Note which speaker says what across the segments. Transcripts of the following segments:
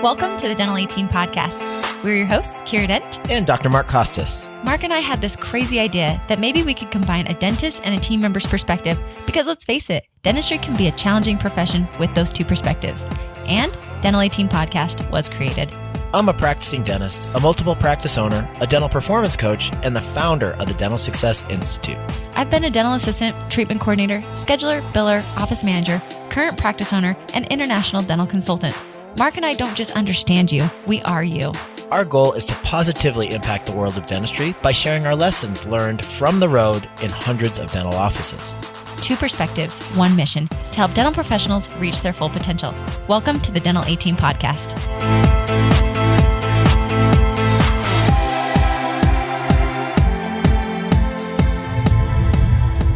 Speaker 1: Welcome to the Dental A-Team podcast. We're your hosts, Kiera
Speaker 2: and Dr. Mark Costas.
Speaker 1: Mark and I had this crazy idea that maybe we could combine a dentist and a team member's perspective because let's face it, dentistry can be a challenging profession with those two perspectives. And Dental A-Team podcast was created.
Speaker 2: I'm a practicing dentist, a multiple practice owner, a dental performance coach, and the founder of the Dental Success Institute.
Speaker 1: I've been a dental assistant, treatment coordinator, scheduler, biller, office manager, current practice owner, and international dental consultant. Mark and I don't just understand you, we are you.
Speaker 2: Our goal is to positively impact the world of dentistry by sharing our lessons learned from the road in hundreds of dental offices.
Speaker 1: Two perspectives, one mission, to help dental professionals reach their full potential. Welcome to the Dental A-Team podcast.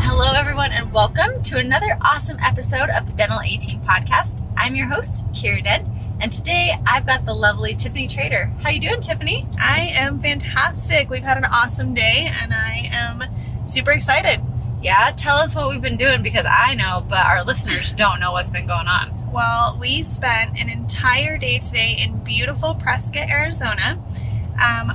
Speaker 1: Hello, everyone, and welcome to another awesome episode of the Dental A-Team podcast. I'm your host, Kiera, and today I've got the lovely Tiffany Trader. How you doing, Tiffany?
Speaker 3: I am fantastic. We've had an awesome day, and I am super excited.
Speaker 1: Yeah, tell us what we've been doing because I know, but our listeners don't know what's been going on.
Speaker 3: Well, we spent an entire day today in beautiful Prescott, Arizona,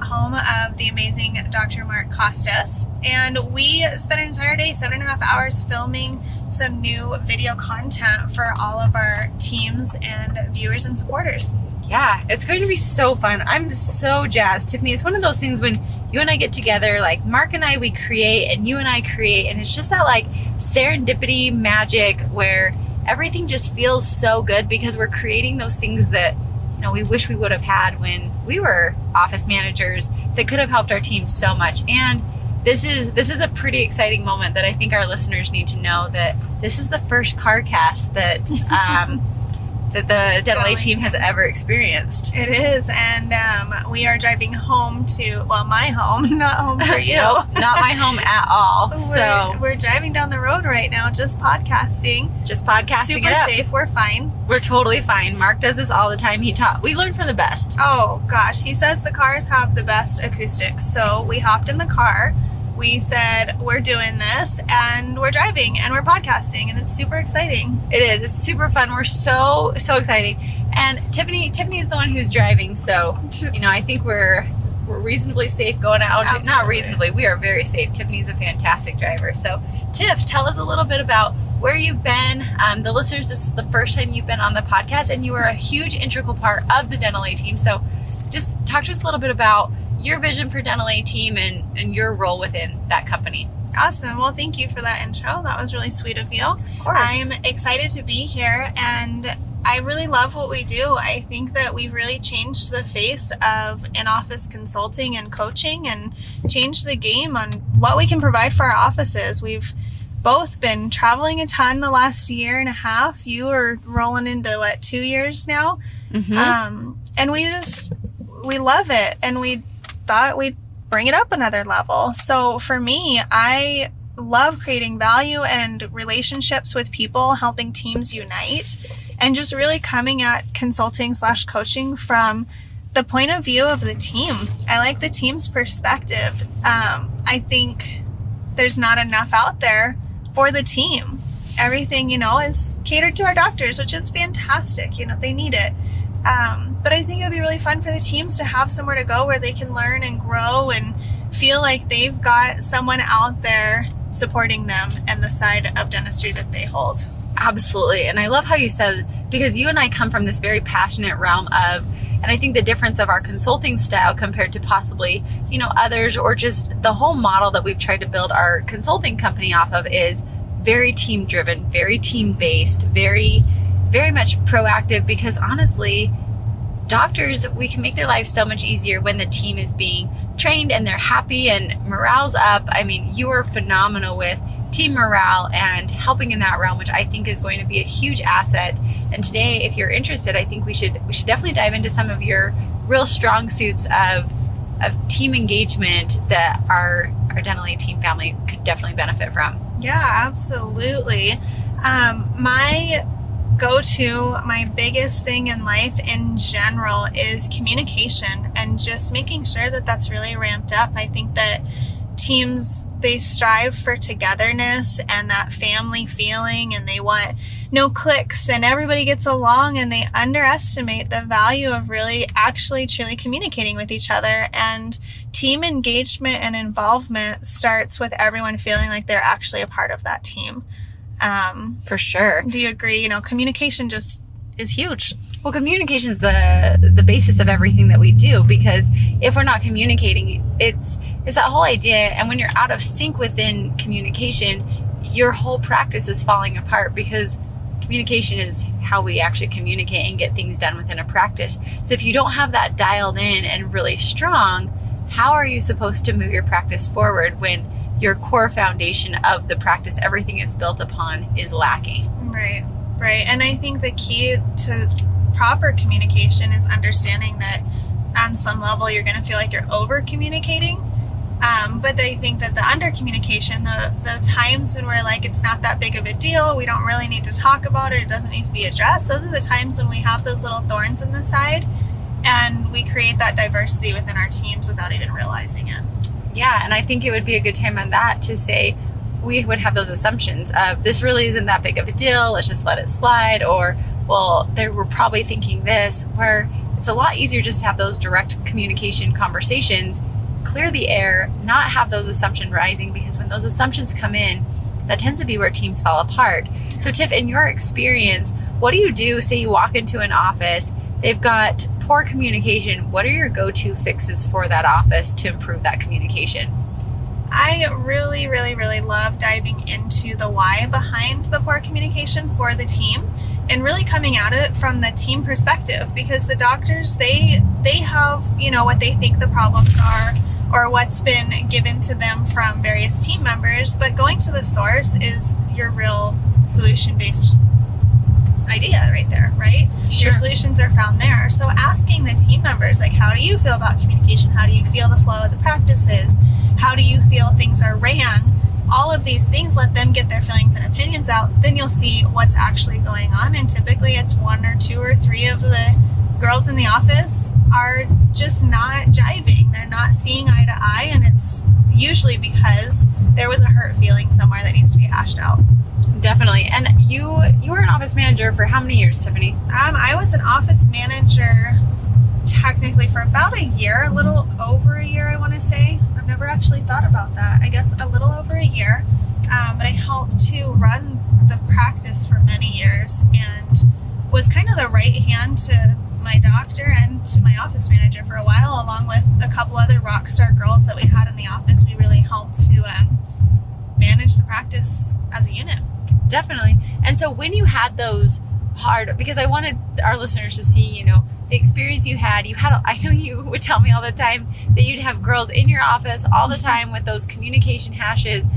Speaker 3: home of the amazing Dr. Mark Costas. And we spent an entire day, 7.5 hours, filming some new video content for all of our teams and viewers and supporters.
Speaker 1: Yeah, it's going to be so fun. I'm so jazzed, Tiffany. It's one of those things when you and I get together, like Mark and I, we create, and you and I create, and it's just that like serendipity magic where everything just feels so good because we're creating those things that, you know, we wish we would have had when we were office managers that could have helped our team so much. And this is a pretty exciting moment that I think our listeners need to know that this is the first CarCast that that the Dental A-Team has ever experienced.
Speaker 3: It is, and we are driving home to, well, my home, not home for you.
Speaker 1: Nope, not my home at all.
Speaker 3: We're driving down the road right now, just podcasting.
Speaker 1: Super
Speaker 3: it up. Safe, we're fine.
Speaker 1: We're totally fine. Mark does this all the time. We learn from the best.
Speaker 3: Oh gosh, he says the cars have the best acoustics, so we hopped in the car. We said, we're doing this, and we're driving, and we're podcasting, and it's super exciting.
Speaker 1: It is. It's super fun. We're so exciting. And Tiffany is the one who's driving, so, you know, I think we're reasonably safe going out.
Speaker 3: Absolutely.
Speaker 1: Not reasonably. We are very safe. Tiffany's a fantastic driver. So, Tiff, tell us a little bit about where you've been. The listeners, this is the first time you've been on the podcast, and you are a huge integral part of the Dental A-Team. So, just talk to us a little bit about your vision for Dental A-Team and your role within that company.
Speaker 3: Awesome. Well, thank you for that intro. That was really sweet of you.
Speaker 1: Of course.
Speaker 3: I'm excited to be here, and I really love what we do. I think that we've really changed the face of in-office consulting and coaching and changed the game on what we can provide for our offices. We've both been traveling a ton the last year and a half. You are rolling into, 2 years now?
Speaker 1: Mm-hmm.
Speaker 3: And we love it, and we thought we'd bring it up another level. So for me, I love creating value and relationships with people, helping teams unite, and just really coming at consulting/coaching from the point of view of the team. I like the team's perspective. I think there's not enough out there for the team. Everything, is catered to our doctors, which is fantastic. They need it. But I think it would be really fun for the teams to have somewhere to go where they can learn and grow and feel like they've got someone out there supporting them and the side of dentistry that they hold.
Speaker 1: Absolutely. And I love how you said, because you and I come from this very passionate realm of, and I think the difference of our consulting style compared to possibly, others, or just the whole model that we've tried to build our consulting company off of is very team driven, very team based, very much proactive, because honestly, doctors, we can make their lives so much easier when the team is being trained and they're happy and morale's up. I mean, you are phenomenal with team morale and helping in that realm, which I think is going to be a huge asset. And today, if you're interested, I think we should definitely dive into some of your real strong suits of team engagement that our Dental A-Team family could definitely benefit from.
Speaker 3: Yeah, absolutely. My biggest thing in life in general is communication and just making sure that that's really ramped up. I think that teams, they strive for togetherness and that family feeling, and they want no clicks and everybody gets along, and they underestimate the value of really actually truly communicating with each other. And team engagement and involvement starts with everyone feeling like they're actually a part of that team.
Speaker 1: For sure.
Speaker 3: Do you agree? Communication just is huge.
Speaker 1: Well, communication is the basis of everything that we do, because if we're not communicating, it's that whole idea. And when you're out of sync within communication, your whole practice is falling apart, because communication is how we actually communicate and get things done within a practice. So if you don't have that dialed in and really strong, how are you supposed to move your practice forward when your core foundation of the practice, everything it's built upon, is lacking?
Speaker 3: Right. And I think the key to proper communication is understanding that on some level you're going to feel like you're over communicating. But I think that the under communication, the times when we're like, it's not that big of a deal, we don't really need to talk about it, it doesn't need to be addressed, those are the times when we have those little thorns in the side, and we create that diversity within our teams without even realizing it.
Speaker 1: Yeah, and I think it would be a good time on that to say, we would have those assumptions of, this really isn't that big of a deal, let's just let it slide, or, well, they were probably thinking this, where it's a lot easier just to have those direct communication conversations, clear the air, not have those assumptions rising, because when those assumptions come in, that tends to be where teams fall apart. So Tiff, in your experience, what do you do? Say you walk into an office, they've got poor communication. What are your go-to fixes for that office to improve that communication?
Speaker 3: I really, really, really love diving into the why behind the poor communication for the team, and really coming at it from the team perspective, because the doctors, they have, what they think the problems are, or what's been given to them from various team members, but going to the source is your real solution-based idea right there, right?
Speaker 1: Sure.
Speaker 3: Your solutions are found there. So asking the team members, like, how do you feel about communication? How do you feel the flow of the practices? How do you feel things are ran? All of these things, let them get their feelings and opinions out. Then you'll see what's actually going on. And typically it's 1 or 2 or 3 of the girls in the office are just not jiving. They're not seeing eye to eye. And it's usually because there was a hurt feeling somewhere that needs to be hashed out.
Speaker 1: Definitely. And you were an office manager for how many years, Tiffany?
Speaker 3: I was an office manager technically for about a year, a little over a year, I want to say. I've never actually thought about that. I guess a little over a year. But I helped to run the practice for many years and was kind of the right hand to my doctor and to my office manager for a while, along with a couple other rock star girls that we had in the office. We really helped to manage the practice as a unit.
Speaker 1: Definitely. And so when you had those hard, because I wanted our listeners to see, the experience you had, I know you would tell me all the time that you'd have girls in your office all the time with those communication hashes.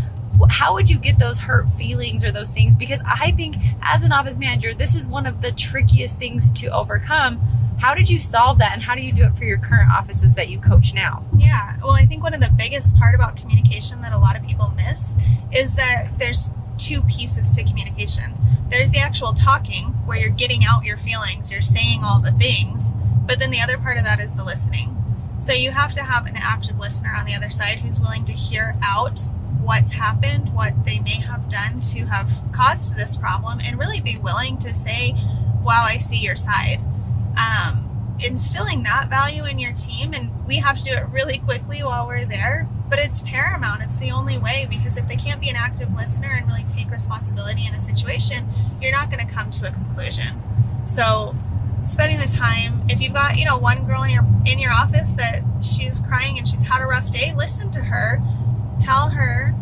Speaker 1: How would you get those hurt feelings or those things? Because I think as an office manager, this is one of the trickiest things to overcome. How did you solve that, and how do you do it for your current offices that you coach now?
Speaker 3: Yeah, well, I think one of the biggest part about communication that a lot of people miss is that there's 2 pieces to communication. There's the actual talking, where you're getting out your feelings, you're saying all the things, but then the other part of that is the listening. So you have to have an active listener on the other side who's willing to hear out what's happened, what they may have done to have caused this problem, and really be willing to say, wow, I see your side. Instilling that value in your team, and we have to do it really quickly while we're there, but it's paramount. It's the only way, because if they can't be an active listener and really take responsibility in a situation, you're not going to come to a conclusion. So spending the time, if you've got, one girl in your office that she's crying and she's had a rough day, listen to her, tell her,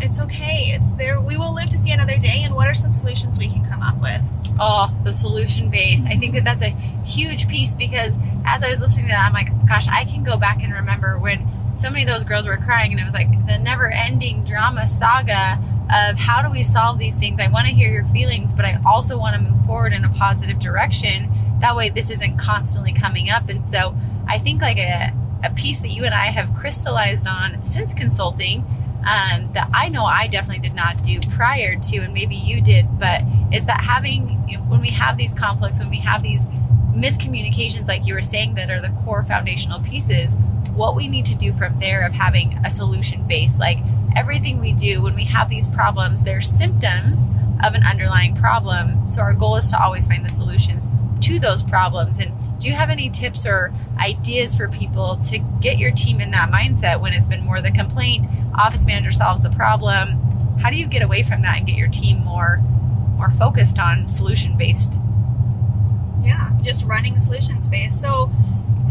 Speaker 3: it's okay. It's there. We will live to see another day. And what are some solutions we can come up with?
Speaker 1: Oh, the solution based. I think that's a huge piece, because as I was listening to that, I'm like, gosh, I can go back and remember when so many of those girls were crying, and it was like the never ending drama saga of how do we solve these things? I want to hear your feelings, but I also want to move forward in a positive direction. That way this isn't constantly coming up. And so I think like a piece that you and I have crystallized on since consulting, that I know I definitely did not do prior to, and maybe you did, but is that having, when we have these conflicts, when we have these miscommunications, like you were saying, that are the core foundational pieces, what we need to do from there of having a solution base. Like everything we do, when we have these problems, there's symptoms, of an underlying problem. So our goal is to always find the solutions to those problems. And do you have any tips or ideas for people to get your team in that mindset when it's been more the complaint, office manager solves the problem? How do you get away from that and get your team more focused on solution-based?
Speaker 3: Yeah, just running solutions-based. So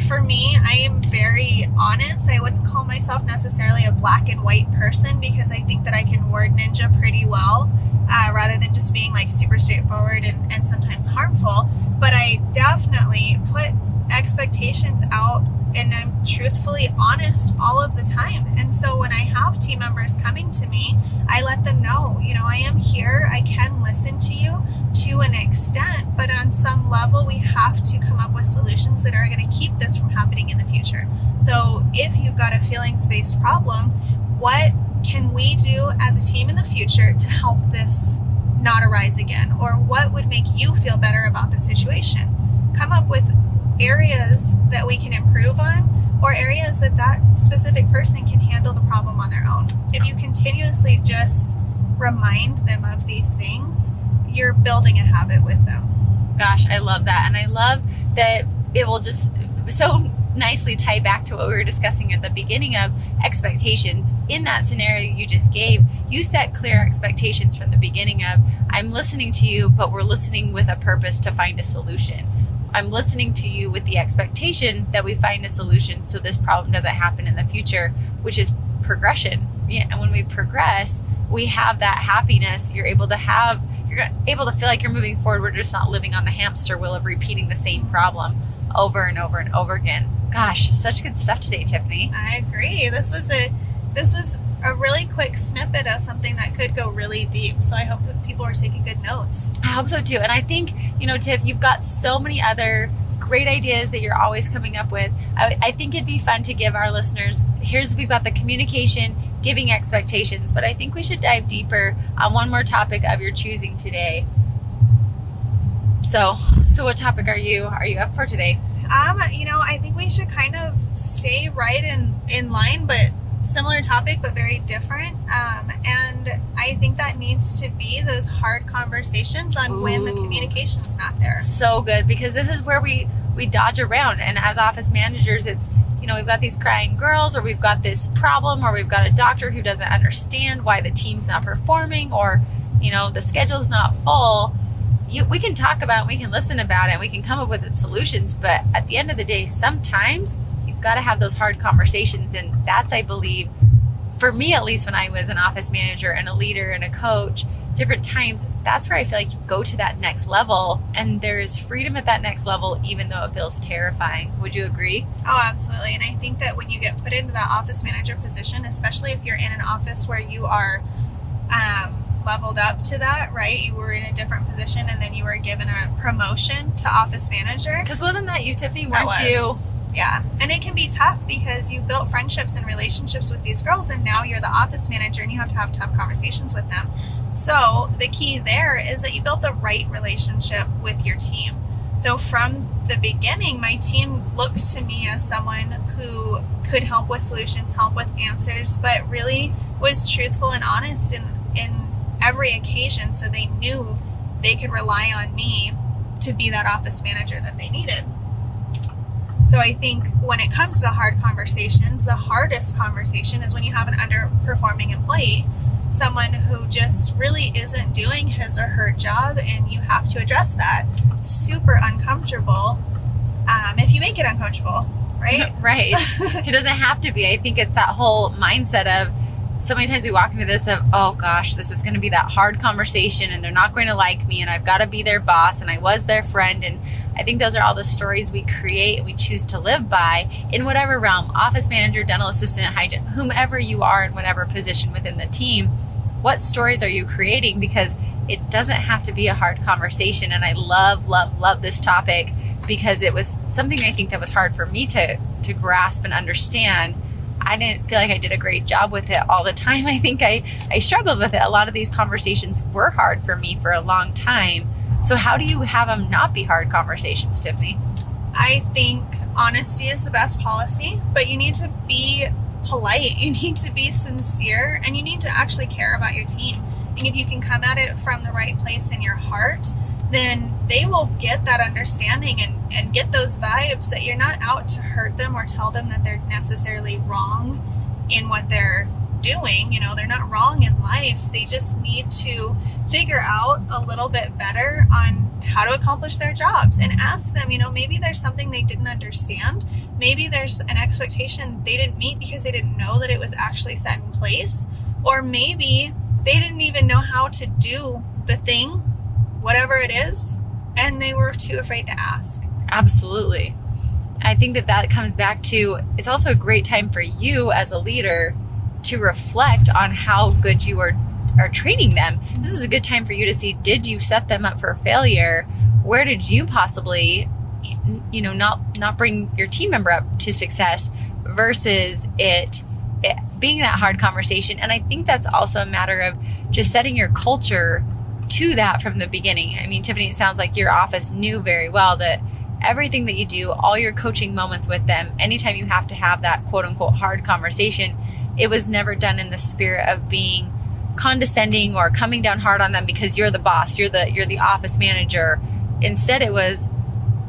Speaker 3: for me, I am very honest. I wouldn't call myself necessarily a black and white person because I think that I can word ninja pretty well, rather than just being like super straightforward and sometimes harmful. But I definitely put expectations out and I'm truthfully honest all of the time. And so when I have team members coming to me, I let them know, I am here. I can listen to you to an extent, but on some level, we have to come up with solutions that are going to keep this from happening in the future. So if you've got a feelings-based problem, what can we do as a team in the future to help this not arise again? Or what would make you feel better about the situation? Come up with areas that we can improve on, or areas that specific person can handle the problem on their own. If you continuously just remind them of these things, you're building a habit with them.
Speaker 1: Gosh, I love that. And I love that it will just so nicely tie back to what we were discussing at the beginning of expectations. In that scenario you just gave, you set clear expectations from the beginning of, I'm listening to you, but we're listening with a purpose to find a solution. I'm listening to you with the expectation that we find a solution so this problem doesn't happen in the future, which is progression. Yeah, and when we progress, we have that happiness. You're able to feel like you're moving forward. We're just not living on the hamster wheel of repeating the same problem over and over and over again. Gosh, such good stuff today, Tiffany.
Speaker 3: I agree. This was a really quick snippet of something that could go really deep. So I hope that people are taking good notes.
Speaker 1: I hope so too. And I think, Tiff, you've got so many other great ideas that you're always coming up with. I think it'd be fun to give our listeners, we've got the communication, giving expectations, but I think we should dive deeper on one more topic of your choosing today. So what topic are you up for today?
Speaker 3: I think we should kind of stay right in line, but similar topic, but very different. And I think that needs to be those hard conversations on when the communication's not there.
Speaker 1: So good, because this is where we dodge around. And as office managers, it's, we've got these crying girls, or we've got this problem, or we've got a doctor who doesn't understand why the team's not performing, or, the schedule's not full. We can talk about it, we can listen about it, we can come up with the solutions. But at the end of the day, sometimes you've got to have those hard conversations. And that's, I believe, for me, at least when I was an office manager and a leader and a coach, different times, that's where I feel like you go to that next level, and there is freedom at that next level, even though it feels terrifying. Would you agree?
Speaker 3: Oh, absolutely. And I think that when you get put into that office manager position, especially if you're in an office where you are leveled up to that, right? You were in a different position and then you were given a promotion to office manager.
Speaker 1: Because wasn't that you, Tiffany? Weren't you?
Speaker 3: Yeah. And it can be tough because you've built friendships and relationships with these girls, and now you're the office manager and you have to have tough conversations with them. So the key there is that you built the right relationship with your team. So from the beginning, my team looked to me as someone who could help with solutions, help with answers, but really was truthful and honest in every occasion, so they knew they could rely on me to be that office manager that they needed. So I think when it comes to the hard conversations, the hardest conversation is when you have an underperforming employee, someone who just really isn't doing his or her job, and you have to address that. It's super uncomfortable if you make it uncomfortable, right?
Speaker 1: Right. It doesn't have to be. I think it's that whole mindset of, so many times we walk into this of, oh gosh, this is going to be that hard conversation and they're not going to like me and I've got to be their boss and I was their friend. And I think those are all the stories we create and we choose to live by in whatever realm, office manager, dental assistant, hygiene, whomever you are in whatever position within the team. What stories are you creating? Because it doesn't have to be a hard conversation. And I love, love, love this topic because it was something I think that was hard for me to grasp and understand. I didn't feel like I did a great job with it all the time. I think I struggled with it. A lot of these conversations were hard for me for a long time. So how do you have them not be hard conversations, Tiffany?
Speaker 3: I think honesty is the best policy, but you need to be polite. You need to be sincere, and you need to actually care about your team. think if you can come at it from the right place in your heart, then they will get that understanding and get those vibes that you're not out to hurt them or tell them that they're necessarily wrong in what they're doing. You know, they're not wrong in life. They just need to figure out a little bit better on how to accomplish their jobs, and ask them, you know, maybe there's something they didn't understand. Maybe there's an expectation they didn't meet because they didn't know that it was actually set in place. Or maybe they didn't even know how to do the thing, whatever it is, and they were too afraid to ask.
Speaker 1: Absolutely. I think that comes back to, it's also a great time for you as a leader to reflect on how good you are training them. This is a good time for you to see, did you set them up for failure? Where did you possibly, you know, not bring your team member up to success, versus it being that hard conversation. And I think that's also a matter of just setting your culture to that from the beginning. I mean, Tiffany, it sounds like your office knew very well that everything that you do, all your coaching moments with them, anytime you have to have that quote unquote hard conversation, it was never done in the spirit of being condescending or coming down hard on them because you're the boss, you're the office manager. Instead, it was,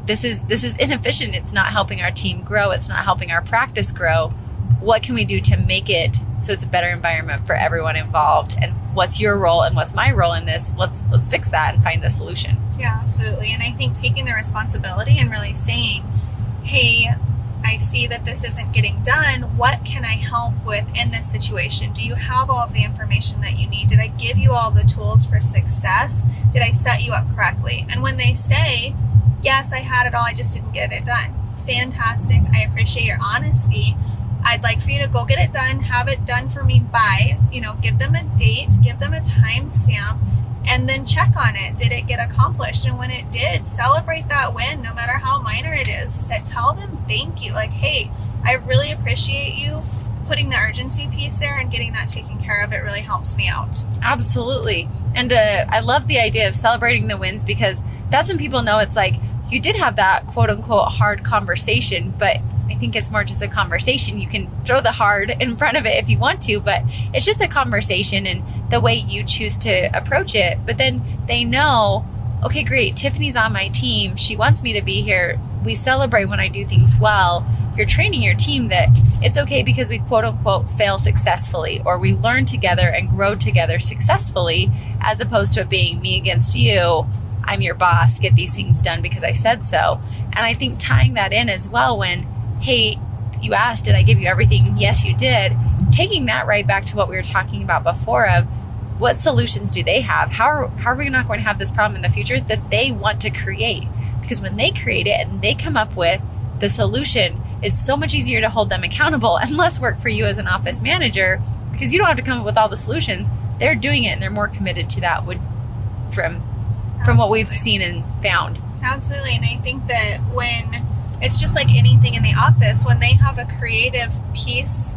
Speaker 1: this is inefficient. It's not helping our team grow. It's not helping our practice grow. What can we do to make it so it's a better environment for everyone involved? And what's your role and what's my role in this? Let's fix that and find a solution.
Speaker 3: Yeah, absolutely. And I think taking the responsibility and really saying, hey, I see that this isn't getting done. What can I help with in this situation? Do you have all of the information that you need? Did I give you all the tools for success? Did I set you up correctly? And when they say, yes, I had it all, I just didn't get it done. Fantastic. I appreciate your honesty. I'd like for you to go get it done, have it done for me by, you know, give them a date, give them a time stamp, and then check on it. Did it get accomplished? And when it did, celebrate that win, no matter how minor it is. To tell them thank you. Like, hey, I really appreciate you putting the urgency piece there and getting that taken care of. It really helps me out.
Speaker 1: Absolutely. And I love the idea of celebrating the wins, because that's when people know it's like, you did have that quote unquote hard conversation, but I think it's more just a conversation. You can throw the hard in front of it if you want to, but it's just a conversation and the way you choose to approach it. But then they know, okay, great, Tiffany's on my team. She wants me to be here. We celebrate when I do things well. You're training your team that it's okay because we quote unquote fail successfully, or we learn together and grow together successfully, as opposed to it being me against you. I'm your boss, get these things done because I said so. And I think tying that in as well, when, hey, you asked, did I give you everything? Yes, you did. Taking that right back to what we were talking about before of what solutions do they have? How are we not going to have this problem in the future that they want to create? Because when they create it and they come up with the solution, it's so much easier to hold them accountable and less work for you as an office manager, because you don't have to come up with all the solutions. They're doing it and they're more committed to that from what we've seen and found.
Speaker 3: Absolutely. And I think that when it's just like anything in the office, when they have a creative piece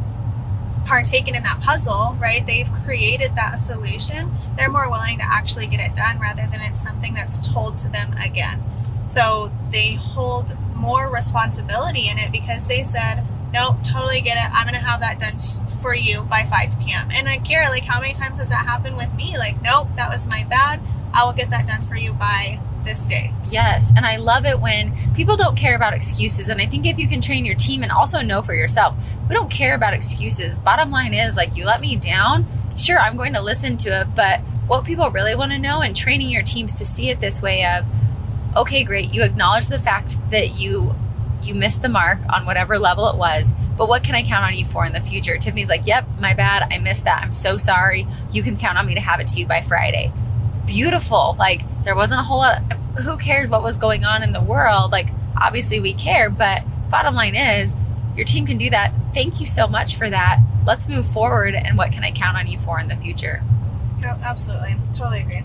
Speaker 3: partaken in that puzzle, right? They've created that solution. They're more willing to actually get it done rather than it's something that's told to them again. So they hold more responsibility in it because they said, nope, totally get it. I'm going to have that done for you by 5 p.m. And Kiera, like, how many times has that happened with me? Like, nope, that was my bad. I will get that done for you by this day.
Speaker 1: Yes. And I love it when people don't care about excuses. And I think if you can train your team and also know for yourself, we don't care about excuses. Bottom line is, like, you let me down, sure, I'm going to listen to it. But what people really want to know, and training your teams to see it this way of, okay, great, you acknowledge the fact that you missed the mark on whatever level it was, but what can I count on you for in the future? Tiffany's like, yep, my bad, I missed that. I'm so sorry. You can count on me to have it to you by Friday. Beautiful. Like, there wasn't a whole lot, who cares what was going on in the world? Like, obviously we care, but bottom line is, your team can do that. Thank you so much for that. Let's move forward, and what can I count on you for in the future?
Speaker 3: Oh, absolutely. Totally agree.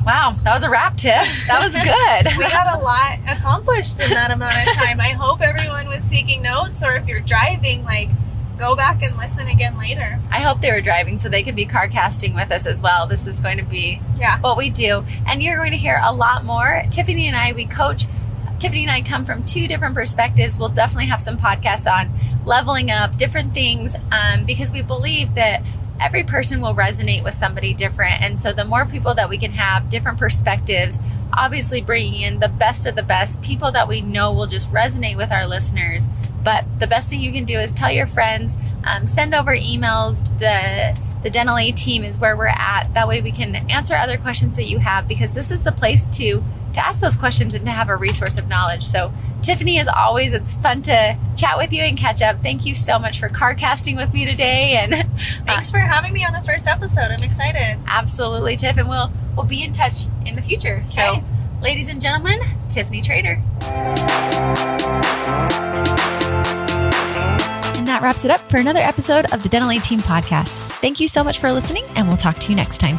Speaker 1: Wow, that was a wrap, Tiff. That was good.
Speaker 3: We had a lot accomplished in that amount of time. I hope everyone was taking notes, or if you're driving, like, go back and listen again later.
Speaker 1: I hope they were driving so they could be CarCasting with us as well. This is going to be what we do. And you're going to hear a lot more. Tiffany and I, we coach. Tiffany and I come from two different perspectives. We'll definitely have some podcasts on leveling up, different things, because we believe that every person will resonate with somebody different. And so the more people that we can have, different perspectives, obviously bringing in the best of the best, people that we know will just resonate with our listeners. But the best thing you can do is tell your friends, send over emails. The Dental A team is where we're at. That way we can answer other questions that you have, because this is the place to ask those questions and to have a resource of knowledge. So Tiffany, as always, it's fun to chat with you and catch up. Thank you so much for CarCasting with me today. And
Speaker 3: thanks for having me on the first episode. I'm excited.
Speaker 1: Absolutely, Tiff. And we'll be in touch in the future. Okay. So ladies and gentlemen, Tiffany Trader. And that wraps it up for another episode of the Dental A Team podcast. Thank you so much for listening, and we'll talk to you next time.